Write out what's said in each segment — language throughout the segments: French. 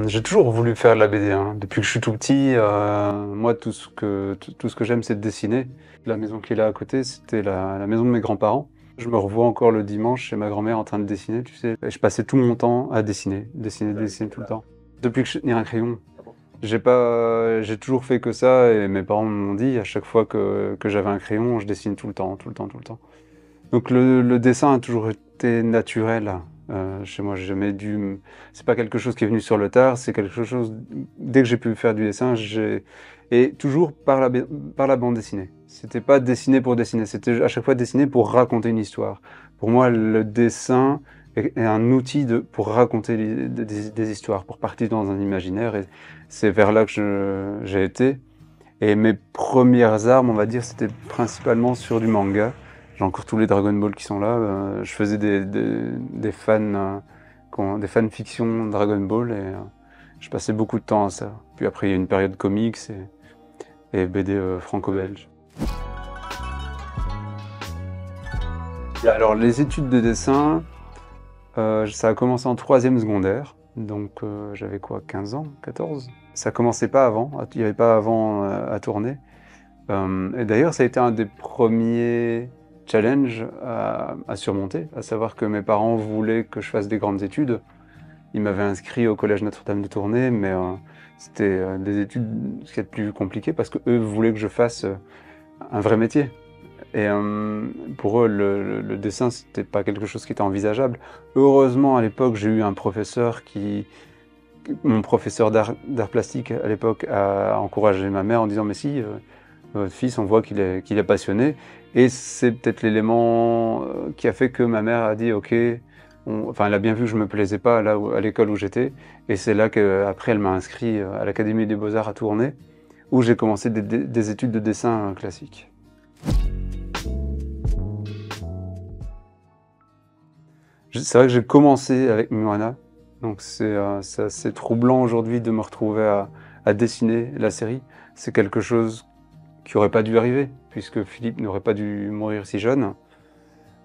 J'ai toujours voulu faire de la BD, hein. Depuis que je suis tout petit, moi tout ce que j'aime c'est de dessiner. La maison qui est là à côté, c'était la maison de mes grands-parents. Je me revois encore le dimanche chez ma grand-mère en train de dessiner, tu sais. Et je passais tout mon temps à dessiner tout le temps. Depuis que je sais tenir un crayon. J'ai toujours fait que ça et mes parents m'ont dit à chaque fois que j'avais un crayon, je dessine tout le temps. Donc le dessin a toujours été naturel. Chez moi, j'ai jamais dû. C'est pas quelque chose qui est venu sur le tard, c'est quelque chose. Dès que j'ai pu faire du dessin, et toujours par la bande dessinée. C'était pas dessiner pour dessiner, c'était à chaque fois dessiner pour raconter une histoire. Pour moi, le dessin est un outil pour raconter des histoires, pour partir dans un imaginaire. Et c'est vers là que j'ai été. Et mes premières armes, on va dire, c'était principalement sur du manga. J'ai encore tous les Dragon Ball qui sont là. Je faisais des fanfictions Dragon Ball et je passais beaucoup de temps à ça. Puis après, il y a une période comics et BD franco-belge. Alors, les études de dessin, ça a commencé en 3e secondaire. Donc, j'avais quoi, 15 ans, 14? Ça commençait pas avant, il n'y avait pas avant à tourner. Et d'ailleurs, ça a été un des premiers challenge à surmonter, à savoir que mes parents voulaient que je fasse des grandes études. Ils m'avaient inscrit au collège Notre-Dame de Tournai, mais c'était des études ce qui est plus compliqué parce qu'eux voulaient que je fasse un vrai métier. Et pour eux, le dessin, c'était pas quelque chose qui était envisageable. Heureusement, à l'époque, j'ai eu un professeur mon professeur d'art plastique à l'époque a encouragé ma mère en disant « mais si, votre fils, on voit qu'il est passionné ». Et c'est peut-être l'élément qui a fait que ma mère a dit « ok ». Enfin, elle a bien vu que je me plaisais pas là à l'école où j'étais. Et c'est là qu'après, elle m'a inscrit à l'Académie des Beaux-Arts à Tournai, où j'ai commencé des études de dessin classique. C'est vrai que j'ai commencé avec Murana. Donc c'est assez troublant aujourd'hui de me retrouver à dessiner la série. C'est quelque chose qui n'aurait pas dû arriver, puisque Philippe n'aurait pas dû mourir si jeune.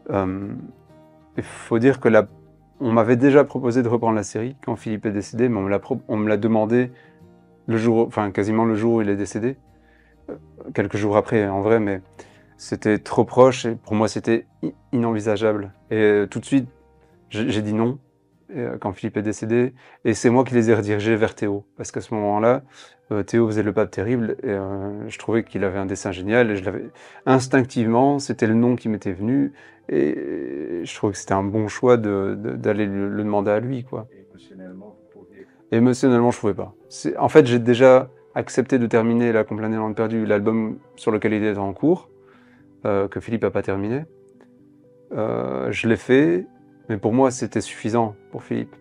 Il faut dire que on m'avait déjà proposé de reprendre la série quand Philippe est décédé, mais on me l'a demandé quasiment le jour où il est décédé. Quelques jours après, en vrai, mais c'était trop proche et pour moi c'était inenvisageable. Et tout de suite, j'ai dit non. Quand Philippe est décédé, et c'est moi qui les ai redirigés vers Théo, parce qu'à ce moment-là, Théo faisait Le Pape Terrible, et je trouvais qu'il avait un dessin génial, et instinctivement, c'était le nom qui m'était venu, et je trouvais que c'était un bon choix d'aller le demander à lui, quoi. Émotionnellement, je pouvais pas. En fait, j'ai déjà accepté de terminer La Complanée Land Perdue, l'album sur lequel il était en cours, que Philippe n'a pas terminé. Je l'ai fait, mais pour moi, c'était suffisant pour Philippe.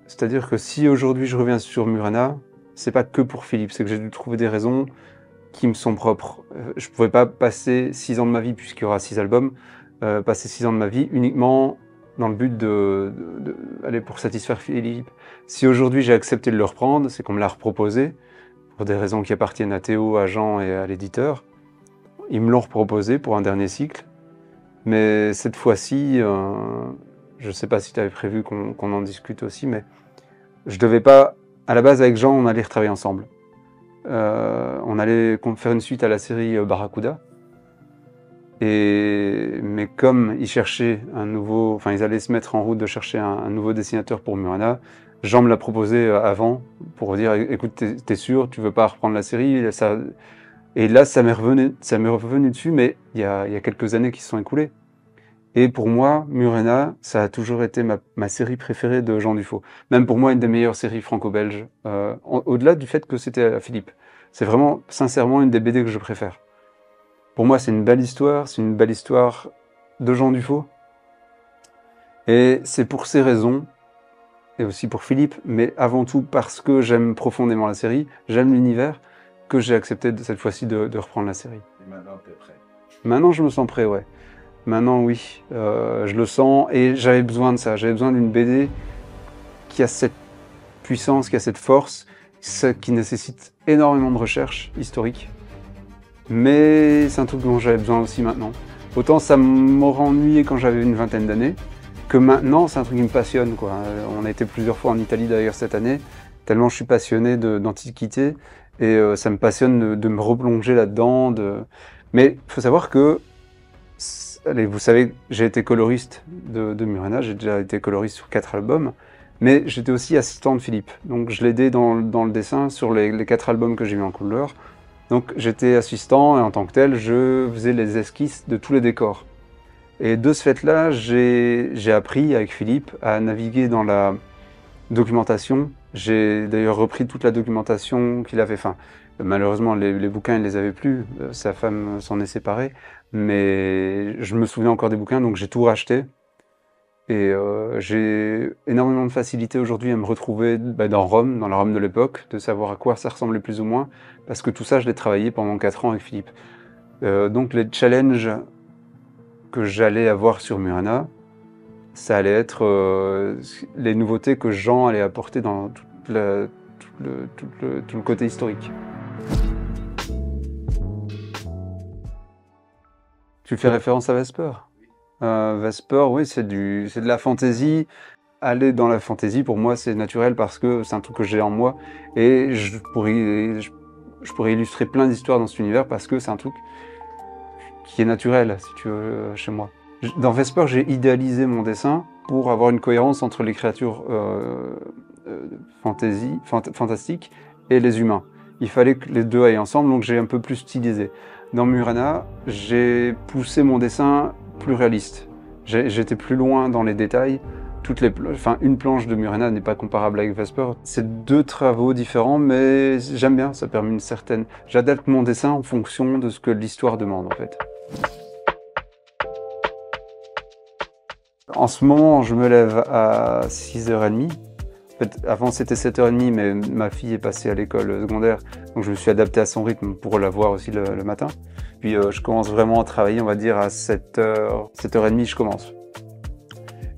C'est-à-dire que si aujourd'hui je reviens sur Murana, c'est pas que pour Philippe, c'est que j'ai dû trouver des raisons qui me sont propres. Je pouvais pas passer 6 ans de ma vie, puisqu'il y aura 6 albums, passer 6 ans de ma vie uniquement dans le but d'aller pour satisfaire Philippe. Si aujourd'hui j'ai accepté de le reprendre, c'est qu'on me l'a reproposé, pour des raisons qui appartiennent à Théo, à Jean et à l'éditeur. Ils me l'ont reproposé pour un dernier cycle. Mais cette fois-ci, je ne sais pas si tu avais prévu qu'on en discute aussi, mais je devais pas... À la base, avec Jean, on allait retravailler ensemble. On allait faire une suite à la série Barracuda. Mais comme ils cherchaient ils allaient se mettre en route de chercher un nouveau dessinateur pour Murana, Jean me l'a proposé avant, pour dire, écoute, t'es sûr, tu veux pas reprendre la série? Et là, ça m'est revenu dessus, mais il y a quelques années qui se sont écoulées. Et pour moi, Murana, ça a toujours été ma série préférée de Jean Dufaux. Même pour moi, une des meilleures séries franco-belges, au-delà du fait que c'était à Philippe. C'est vraiment, sincèrement, une des BD que je préfère. Pour moi, c'est une belle histoire de Jean Dufaux. Et c'est pour ces raisons, et aussi pour Philippe, mais avant tout parce que j'aime profondément la série, j'aime l'univers, que j'ai accepté cette fois-ci de reprendre la série. Et maintenant, t'es prêt? Maintenant, je me sens prêt, ouais. Maintenant, oui. Je le sens et j'avais besoin de ça. J'avais besoin d'une BD qui a cette puissance, qui a cette force, qui nécessite énormément de recherche historique. Mais c'est un truc dont j'avais besoin aussi maintenant. Autant ça m'aurait ennuyé quand j'avais une vingtaine d'années, que maintenant, c'est un truc qui me passionne, quoi. On a été plusieurs fois en Italie d'ailleurs cette année, tellement je suis passionné d'Antiquité, et ça me passionne de me replonger là-dedans. Mais il faut savoir que, allez, vous savez, j'ai été coloriste de Murena, j'ai déjà été coloriste sur 4 albums, mais j'étais aussi assistant de Philippe. Donc je l'aidais dans le dessin sur les 4 albums que j'ai mis en couleur. Donc j'étais assistant et en tant que tel, je faisais les esquisses de tous les décors. Et de ce fait-là, j'ai appris avec Philippe à naviguer dans la documentation. J'ai d'ailleurs repris toute la documentation qu'il avait. Enfin, malheureusement, les bouquins, il ne les avait plus. Sa femme s'en est séparée. Mais je me souviens encore des bouquins, donc j'ai tout racheté. Et j'ai énormément de facilité aujourd'hui à me retrouver dans Rome, dans la Rome de l'époque, de savoir à quoi ça ressemblait plus ou moins, parce que tout ça, je l'ai travaillé pendant 4 ans avec Philippe. Donc les challenges que j'allais avoir sur Murena, ça allait être les nouveautés que Jean allait apporter dans tout le côté historique. Tu fais référence à Vesper? Vesper, oui, c'est de la fantaisie. Aller dans la fantaisie, pour moi, c'est naturel parce que c'est un truc que j'ai en moi. Et je pourrais illustrer plein d'histoires dans cet univers parce que c'est un truc qui est naturel, si tu veux, chez moi. Dans Vesper, j'ai idéalisé mon dessin pour avoir une cohérence entre les créatures fantastiques et les humains. Il fallait que les deux aillent ensemble, donc j'ai un peu plus stylisé. Dans Murena, j'ai poussé mon dessin plus réaliste. J'étais plus loin dans les détails. Une planche de Murena n'est pas comparable avec Vesper. C'est 2 travaux différents, mais j'aime bien, ça permet une certaine... J'adapte mon dessin en fonction de ce que l'histoire demande, en fait. En ce moment, je me lève à 6h30. En fait, avant, c'était 7h30, mais ma fille est passée à l'école secondaire, donc je me suis adapté à son rythme pour la voir aussi le matin. Puis je commence vraiment à travailler, on va dire à 7h30, je commence.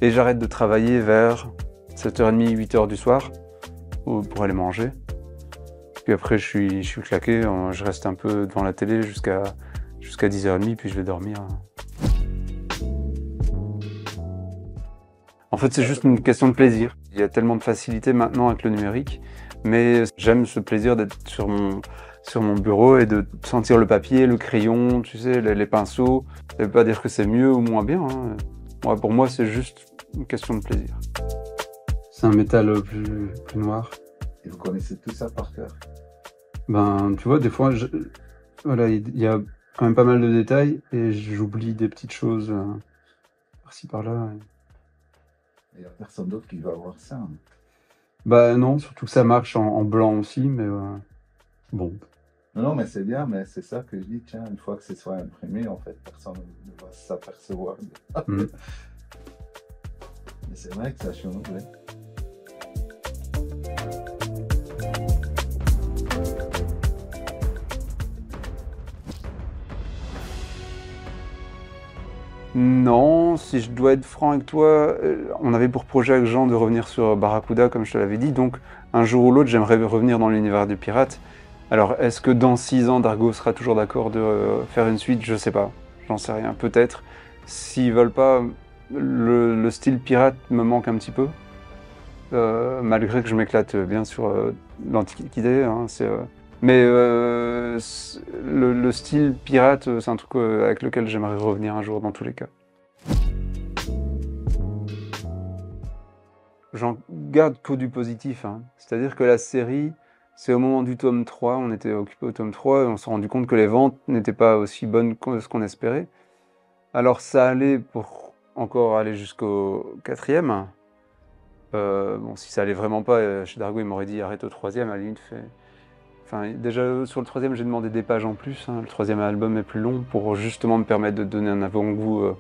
Et j'arrête de travailler vers 7h30, 8h du soir pour aller manger. Puis après, je suis claqué, je reste un peu devant la télé jusqu'à 10h30, puis je vais dormir. En fait, c'est juste une question de plaisir. Il y a tellement de facilité maintenant avec le numérique, mais j'aime ce plaisir d'être sur mon bureau et de sentir le papier, le crayon, tu sais, les pinceaux. Ça ne veut pas dire que c'est mieux ou moins bien, hein. Ouais, pour moi, c'est juste une question de plaisir. C'est un métal plus noir. Et vous connaissez tout ça par cœur? Ben, tu vois, des fois, voilà, il y a quand même pas mal de détails et j'oublie des petites choses par-ci par-là. Il n'y a personne d'autre qui va avoir ça. Hein. Bah non, surtout que ça marche en blanc aussi, mais bon. Non, mais c'est bien, mais c'est ça que je dis, tiens, une fois que ce soit imprimé, en fait, personne ne va s'apercevoir. Mais c'est vrai que ça change. Ouais. Non, si je dois être franc avec toi, on avait pour projet avec Jean de revenir sur Barracuda, comme je te l'avais dit, donc un jour ou l'autre, j'aimerais revenir dans l'univers du pirate. Alors, est-ce que dans 6 ans, Dargo sera toujours d'accord de faire une suite? Je sais pas, j'en sais rien, peut-être. S'ils veulent pas, le style pirate me manque un petit peu, malgré que je m'éclate bien sur l'Antiquité, hein, mais le style pirate, c'est un truc avec lequel j'aimerais revenir un jour dans tous les cas. J'en garde que du positif, hein. C'est-à-dire que la série, c'est au moment du tome 3, on était occupé au tome 3 et on s'est rendu compte que les ventes n'étaient pas aussi bonnes que ce qu'on espérait. Alors ça allait pour encore aller jusqu'au 4e. Bon, si ça allait vraiment pas, chez Dargo, il m'aurait dit arrête au 3e, à la limite, Enfin, déjà sur le 3e, j'ai demandé des pages en plus, hein. Le 3e album est plus long pour justement me permettre de donner un avant-goût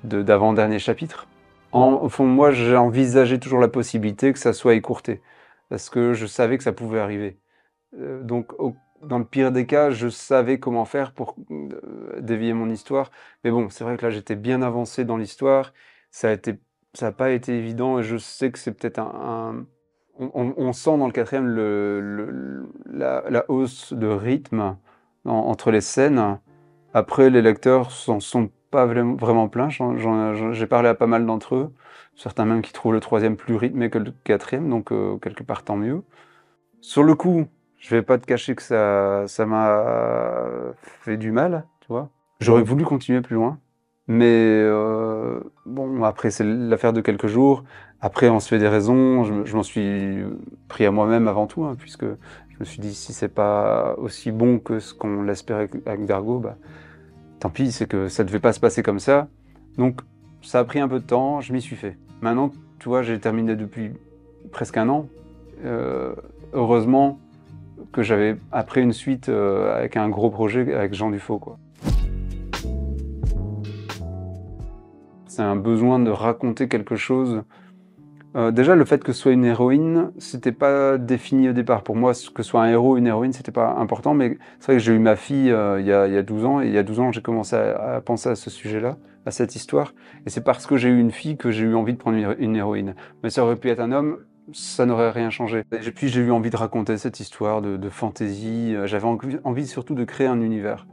d'avant-dernier chapitre. Au fond, moi, j'ai envisagé toujours la possibilité que ça soit écourté, parce que je savais que ça pouvait arriver. Donc, dans le pire des cas, je savais comment faire pour dévier mon histoire. Mais bon, c'est vrai que là, j'étais bien avancé dans l'histoire. Ça n'a pas été évident, et je sais que c'est peut-être on sent dans le 4e la hausse de rythme entre les scènes. Après, les lecteurs s'en sont pas vraiment plein. J'ai parlé à pas mal d'entre eux, certains même qui trouvent le troisième plus rythmé que le quatrième, donc quelque part tant mieux. Sur le coup, je vais pas te cacher que ça m'a fait du mal, tu vois. J'aurais voulu continuer plus loin, mais bon, après c'est l'affaire de quelques jours. Après, on se fait des raisons. Je m'en suis pris à moi-même avant tout, hein, puisque je me suis dit si c'est pas aussi bon que ce qu'on l'espérait avec Dargo, bah tant pis, c'est que ça devait pas se passer comme ça. Donc ça a pris un peu de temps, je m'y suis fait. Maintenant, tu vois, j'ai terminé depuis presque un an. Heureusement que j'avais après une suite avec un gros projet avec Jean Dufaux, quoi. C'est un besoin de raconter quelque chose. Déjà, le fait que ce soit une héroïne, c'était pas défini au départ. Pour moi, que ce soit un héros ou une héroïne, c'était pas important, mais c'est vrai que j'ai eu ma fille il y a 12 ans, et il y a 12 ans, j'ai commencé à penser à ce sujet-là, à cette histoire, et c'est parce que j'ai eu une fille que j'ai eu envie de prendre une héroïne. Mais ça aurait pu être un homme, ça n'aurait rien changé. Et puis j'ai eu envie de raconter cette histoire de fantaisie, j'avais envie surtout de créer un univers.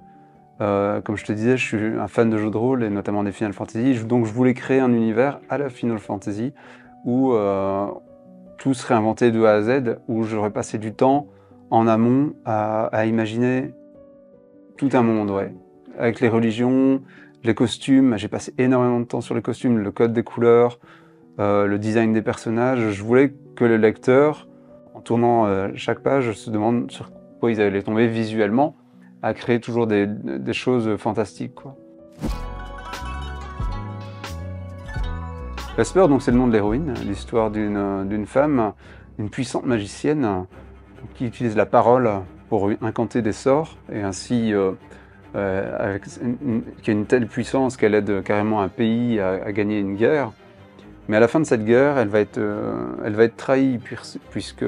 Comme je te disais, je suis un fan de jeux de rôle, et notamment des Final Fantasy, donc je voulais créer un univers à la Final Fantasy, où tout serait inventé de A à Z, où j'aurais passé du temps en amont à imaginer tout un monde, ouais. Avec les religions, les costumes, j'ai passé énormément de temps sur les costumes, le code des couleurs, le design des personnages. Je voulais que le lecteur, en tournant chaque page, se demande sur quoi ils allaient tomber visuellement, à créer toujours des choses fantastiques, quoi. Vesper, donc c'est le nom de l'héroïne, l'histoire d'une femme, une puissante magicienne qui utilise la parole pour incanter des sorts, et ainsi qui a une telle puissance qu'elle aide carrément un pays à gagner une guerre. Mais à la fin de cette guerre, elle va être trahie, puisque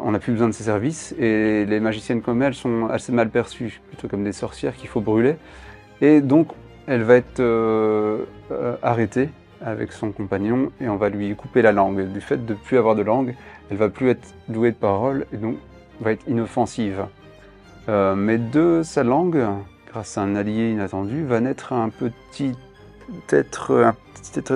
on n'a plus besoin de ses services, et les magiciennes comme elle sont assez mal perçues, plutôt comme des sorcières qu'il faut brûler. Et donc, elle va être arrêtée avec son compagnon, et on va lui couper la langue. Du fait de ne plus avoir de langue, elle va plus être douée de parole, et donc va être inoffensive. Mais de sa langue, grâce à un allié inattendu, va naître un petit être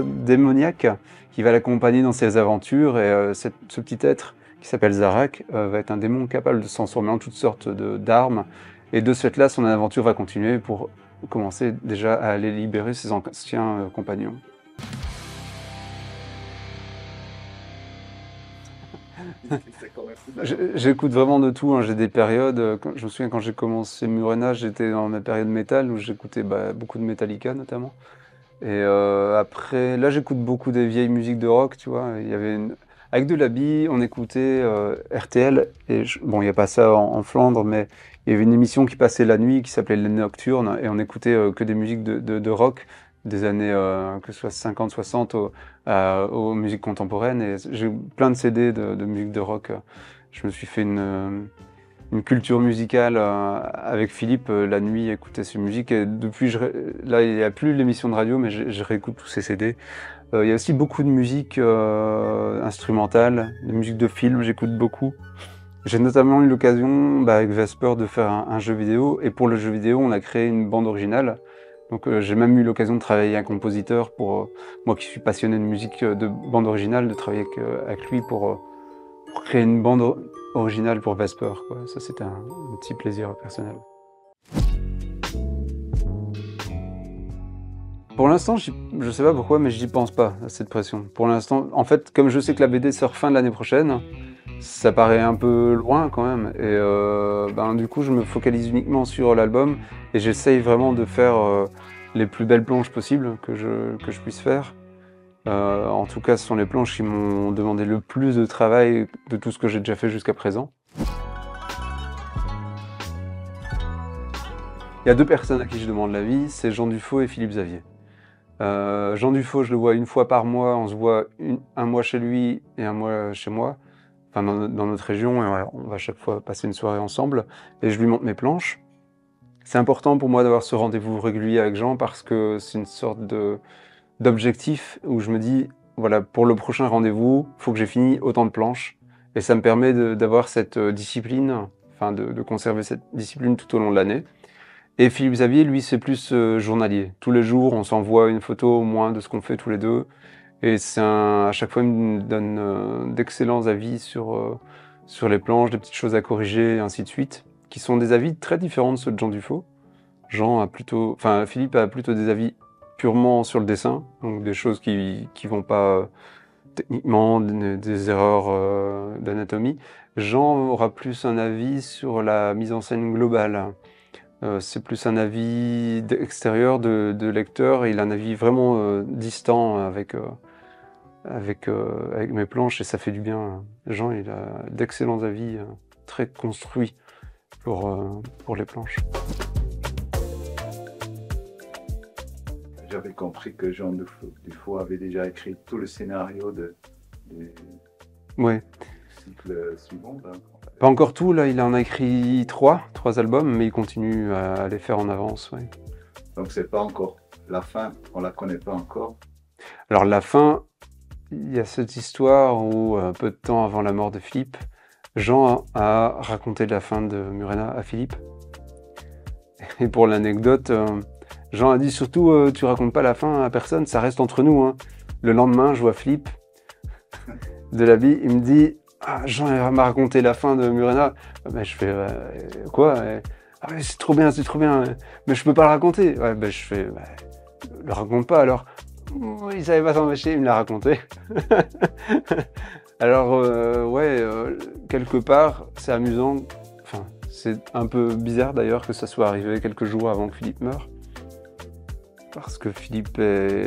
démoniaque qui va l'accompagner dans ses aventures, et ce petit être qui s'appelle Zarak va être un démon capable de se transformer en toutes sortes d'armes, et de ce fait-là, son aventure va continuer pour commencer déjà à aller libérer ses anciens compagnons. J'écoute vraiment de tout, hein. J'ai des périodes, je me souviens quand j'ai commencé Murena, j'étais dans ma période métal où j'écoutais beaucoup de Metallica notamment. Et après, là j'écoute beaucoup des vieilles musiques de rock, tu vois. Avec de l'habit, on écoutait RTL, et bon, il n'y a pas ça en Flandre, mais il y avait une émission qui passait la nuit qui s'appelait Les Nocturnes, et on écoutait que des musiques de rock des années que ce soit 50, 60 aux musiques contemporaines, et j'ai plein de CD de musique de rock. Je me suis fait une culture musicale avec Philippe la nuit, écouter ces musiques, et depuis là il n'y a plus l'émission de radio, mais je réécoute tous ces CD. Il y a aussi beaucoup de musique instrumentale, de musique de film, j'écoute beaucoup. J'ai notamment eu l'occasion avec Vesper de faire un jeu vidéo, et pour le jeu vidéo on a créé une bande originale. Donc j'ai même eu l'occasion de travailler avec un compositeur, pour moi qui suis passionné de musique de bande originale, de travailler avec lui pour créer une bande originale pour Vesper, quoi. Ça c'était un petit plaisir personnel. Pour l'instant, je sais pas pourquoi, mais j'y pense pas à cette pression. Pour l'instant, en fait, comme je sais que la BD sort fin de l'année prochaine, ça paraît un peu loin quand même. Et du coup, je me focalise uniquement sur l'album, et j'essaye vraiment de faire les plus belles planches possibles que je puisse faire. En tout cas, ce sont les planches qui m'ont demandé le plus de travail de tout ce que j'ai déjà fait jusqu'à présent. Il y a deux personnes à qui je demande l'avis, c'est Jean Dufaux et Philippe Xavier. Jean Dufaux, je le vois une fois par mois, on se voit un mois chez lui et un mois chez moi, enfin dans notre région, et on va chaque fois passer une soirée ensemble, et je lui montre mes planches. C'est important pour moi d'avoir ce rendez-vous régulier avec Jean, parce que c'est une sorte d'objectif où je me dis, voilà, pour le prochain rendez-vous, il faut que j'ai fini autant de planches, et ça me permet d'avoir cette discipline, enfin de conserver cette discipline tout au long de l'année. Et Philippe Xavier, lui, c'est plus journalier. Tous les jours, on s'envoie une photo au moins de ce qu'on fait tous les deux. Et à chaque fois, il me donne d'excellents avis sur les planches, des petites choses à corriger, et ainsi de suite, qui sont des avis très différents de ceux de Jean Dufaux. Philippe a plutôt des avis purement sur le dessin, donc des choses qui vont pas techniquement, des erreurs d'anatomie. Jean aura plus un avis sur la mise en scène globale. C'est plus un avis extérieur de lecteur, et il a un avis vraiment distant avec mes planches, et ça fait du bien. Jean, il a d'excellents avis, très construits pour les planches. J'avais compris que Jean Dufaux avait déjà écrit tout le scénario du Ouais. cycle suivant. Pas encore tout, là, il en a écrit trois albums, mais il continue à les faire en avance. Ouais. Donc c'est pas encore la fin, on la connaît pas encore. Alors la fin, il y a cette histoire où, peu de temps avant la mort de Philippe, Jean a raconté la fin de Murena à Philippe. Et pour l'anecdote, Jean a dit surtout, tu racontes pas la fin à personne, ça reste entre nous. Hein. Le lendemain, je vois Philippe de la vie, il me dit, ah, Jean m'a raconté la fin de Murena. Ben, je fais, quoi? Ah ouais, c'est trop bien, mais je peux pas le raconter. Ouais, ben, je fais, le raconte pas alors. Il savait pas s'empêcher, il me l'a raconté. Alors, quelque part, c'est amusant. Enfin, c'est un peu bizarre d'ailleurs que ça soit arrivé quelques jours avant que Philippe meure. Parce que Philippe,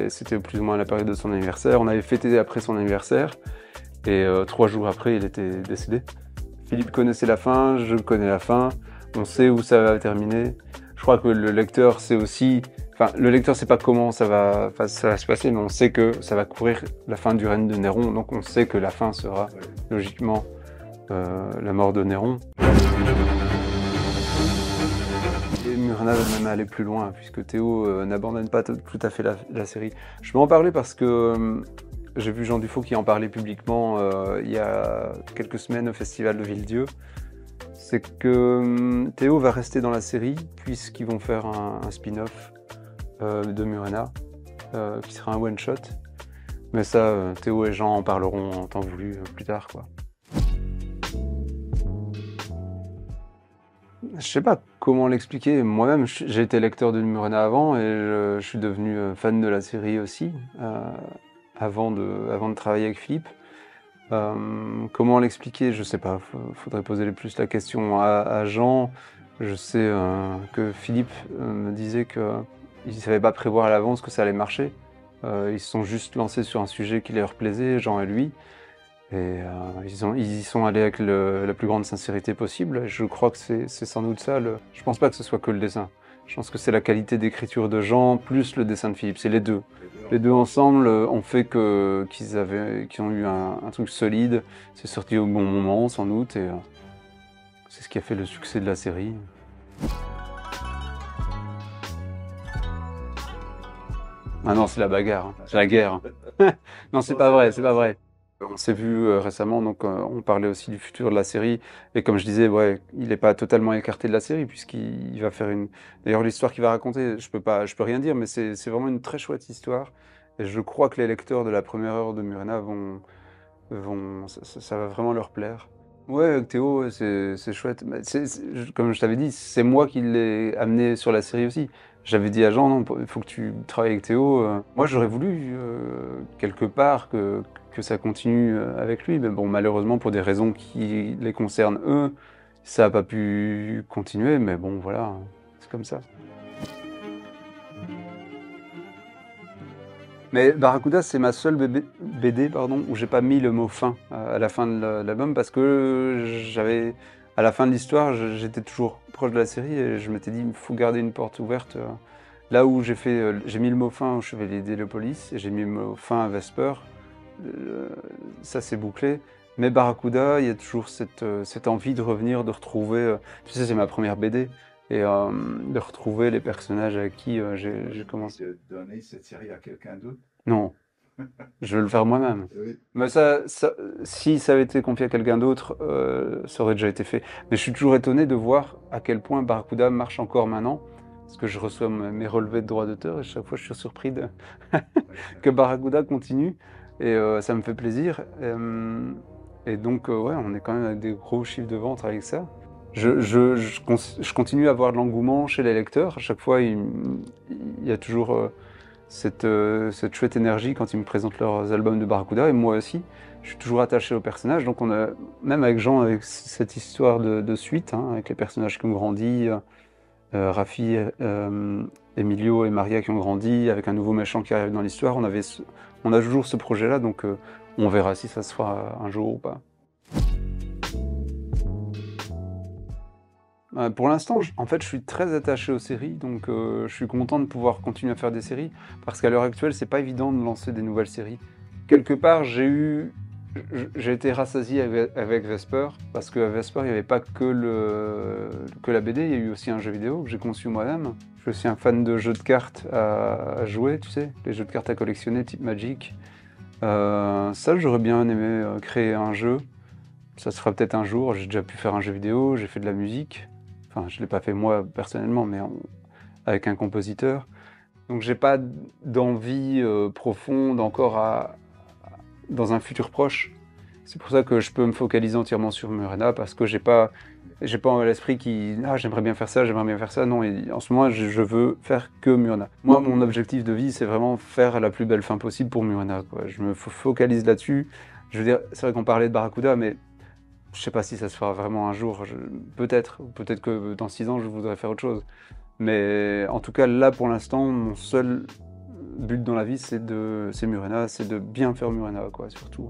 c'était plus ou moins à la période de son anniversaire. On avait fêté après son anniversaire. Et 3 jours après, il était décédé. Philippe connaissait la fin, je connais la fin. On sait où ça va terminer. Je crois que le lecteur sait aussi... Enfin, le lecteur sait pas comment ça va se passer, mais on sait que ça va couvrir la fin du règne de Néron. Donc on sait que la fin sera logiquement la mort de Néron. Et Murena va même aller plus loin, puisque Théo n'abandonne pas tout à fait la série. Je vais en parler parce que j'ai vu Jean Dufaux qui en parlait publiquement il y a quelques semaines au Festival de Villedieu. C'est que Théo va rester dans la série, puisqu'ils vont faire un spin-off de Murena, qui sera un one-shot. Mais ça, Théo et Jean en parleront en temps voulu plus tard, quoi. Je sais pas comment l'expliquer. Moi-même, j'ai été lecteur de Murena avant, et je suis devenu fan de la série aussi, avant de travailler avec Philippe. Comment l'expliquer? Je sais pas. Faudrait poser plus la question à Jean. Je sais que Philippe me disait que ils ne savaient pas prévoir à l'avance que ça allait marcher. Ils se sont juste lancés sur un sujet qui leur plaisait, Jean et lui. Et ils y sont allés avec la plus grande sincérité possible. Je crois que c'est sans doute ça. Je pense pas que ce soit que le dessin. Je pense que c'est la qualité d'écriture de Jean plus le dessin de Philippe. C'est les deux. Les deux ensemble ont fait qu'ils ont eu un truc solide. C'est sorti au bon moment, sans doute. Et c'est ce qui a fait le succès de la série. Ah non, c'est la bagarre, hein. C'est la guerre. Non, c'est pas vrai, c'est pas vrai. On s'est vu récemment, donc on parlait aussi du futur de la série. Et comme je disais, ouais, il n'est pas totalement écarté de la série, puisqu'il va faire une... D'ailleurs, l'histoire qu'il va raconter, je peux rien dire, mais c'est vraiment une très chouette histoire. Et je crois que les lecteurs de la première heure de Murena ça va vraiment leur plaire. Ouais, avec Théo, c'est chouette. Mais comme je t'avais dit, c'est moi qui l'ai amené sur la série aussi. J'avais dit à Jean, non, il faut que tu travailles avec Théo. Moi, j'aurais voulu, quelque part, que ça continue avec lui. Mais bon, malheureusement, pour des raisons qui les concernent eux, ça n'a pas pu continuer. Mais bon, voilà, c'est comme ça. Mais Barracuda, c'est ma seule BD où j'ai pas mis le mot fin à la fin de l'album, parce que à la fin de l'histoire, j'étais toujours proche de la série, et je m'étais dit, il faut garder une porte ouverte. Là où j'ai mis le mot fin au Chevalier d'Hélopolis, et j'ai mis le mot fin à Vesper, ça c'est bouclé. Mais Barracuda, il y a toujours cette envie de revenir, de retrouver, tu sais, c'est ma première BD, et de retrouver les personnages avec qui j'ai commencé. De donner cette série à quelqu'un d'autre? Non, je vais le faire moi-même. Oui. Mais si ça avait été confié à quelqu'un d'autre, ça aurait déjà été fait. Mais je suis toujours étonné de voir à quel point Barracuda marche encore maintenant. parce que je reçois mes relevés de droits d'auteur et chaque fois je suis surpris que Barracuda continue et ça me fait plaisir. Et donc ouais, on est quand même avec des gros chiffres de vente avec ça. Je continue à avoir de l'engouement chez les lecteurs. À chaque fois, il y a toujours cette chouette énergie quand ils me présentent leurs albums de Barracuda. Et moi aussi, je suis toujours attaché au personnage. Donc on a, même avec Jean, avec cette histoire de suite, hein, avec les personnages qui ont grandi, Raffi, Emilio et Maria qui ont grandi, avec un nouveau méchant qui arrive dans l'histoire, on a toujours ce projet-là. Donc on verra si ça se fera un jour ou pas. Pour l'instant, en fait, je suis très attaché aux séries, donc je suis content de pouvoir continuer à faire des séries, parce qu'à l'heure actuelle, c'est pas évident de lancer des nouvelles séries. Quelque part, j'ai été rassasié avec Vesper, parce qu'à Vesper, il n'y avait pas que la BD, il y a eu aussi un jeu vidéo que j'ai conçu moi-même. Je suis aussi un fan de jeux de cartes à jouer, tu sais, les jeux de cartes à collectionner type Magic. Ça, j'aurais bien aimé créer un jeu. Ça se fera peut-être un jour. J'ai déjà pu faire un jeu vidéo, j'ai fait de la musique. Enfin, je ne l'ai pas fait moi personnellement, mais avec un compositeur. Donc j'ai pas d'envie profonde encore dans un futur proche. C'est pour ça que je peux me focaliser entièrement sur Murena, parce que j'ai pas l'esprit qui j'aimerais bien faire ça, j'aimerais bien faire ça. Non, en ce moment je veux faire que Murena. Moi, mon objectif de vie, c'est vraiment faire la plus belle fin possible pour Murena, quoi. Je me focalise là-dessus. Je veux dire, c'est vrai qu'on parlait de Barracuda, mais je sais pas si ça se fera vraiment un jour, peut-être que dans 6 ans je voudrais faire autre chose. Mais en tout cas là pour l'instant, mon seul but dans la vie c'est Murena, c'est de bien faire Murena quoi, surtout.